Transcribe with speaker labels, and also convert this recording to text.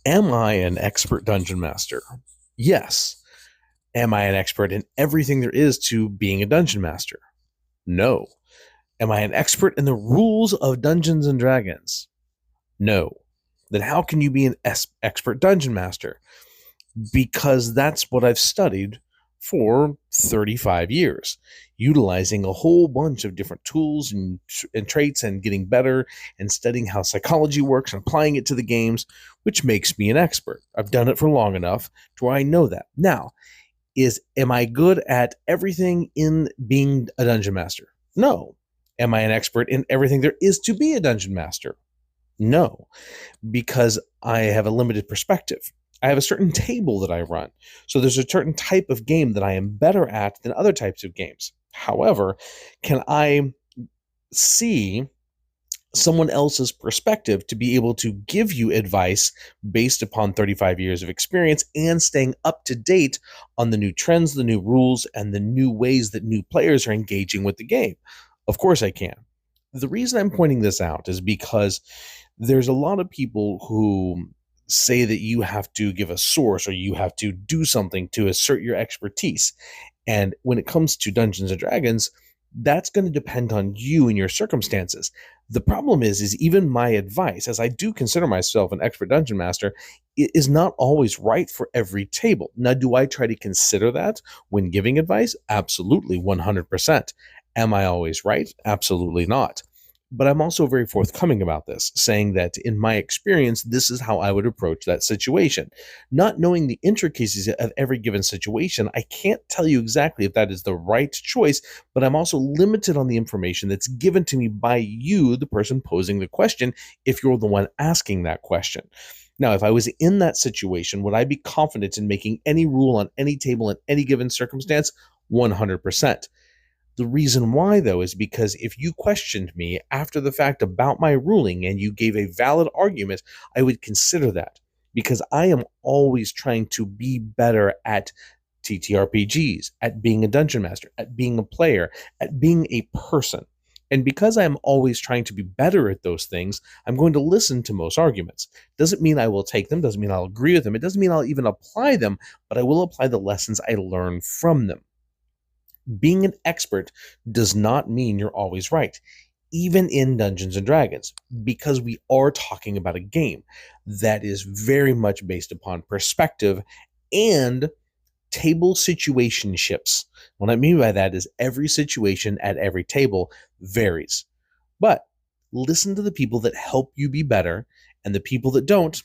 Speaker 1: Am I an expert dungeon master? Yes. Am I an expert in everything there is to being a dungeon master? No. Am I an expert in the rules of Dungeons and Dragons? No. Then how can you be an expert dungeon master? Because that's what I've studied for 35 years, utilizing a whole bunch of different tools and traits and getting better and studying how psychology works and applying it to the games, which makes me an expert. I've done it for long enough to where I know that. Now, am I good at everything in being a dungeon master? No. Am I an expert in everything there is to be a dungeon master? No, because I have a limited perspective. I have a certain table that I run. So there's a certain type of game that I am better at than other types of games. However, can I see someone else's perspective to be able to give you advice based upon 35 years of experience and staying up to date on the new trends, the new rules, and the new ways that new players are engaging with the game? Of course, I can. The reason I'm pointing this out is because there's a lot of people who say that you have to give a source or you have to do something to assert your expertise. And when it comes to Dungeons and Dragons, that's going to depend on you and your circumstances. The problem is even my advice, as I do consider myself an expert dungeon master, it is not always right for every table. Now, do I try to consider that when giving advice? Absolutely, 100%. Am I always right? Absolutely not. But I'm also very forthcoming about this, saying that in my experience, this is how I would approach that situation. Not knowing the intricacies of every given situation, I can't tell you exactly if that is the right choice, but I'm also limited on the information that's given to me by you, the person posing the question, if you're the one asking that question. Now, if I was in that situation, would I be confident in making any rule on any table in any given circumstance? 100%. The reason why, though, is because if you questioned me after the fact about my ruling and you gave a valid argument, I would consider that because I am always trying to be better at TTRPGs, at being a dungeon master, at being a player, at being a person. And because I'm always trying to be better at those things, I'm going to listen to most arguments. Doesn't mean I will take them, doesn't mean I'll agree with them, it doesn't mean I'll even apply them, but I will apply the lessons I learn from them. Being an expert does not mean you're always right, even in Dungeons and Dragons, because we are talking about a game that is very much based upon perspective and table situationships. What I mean by that is every situation at every table varies. But listen to the people that help you be better, and the people that don't,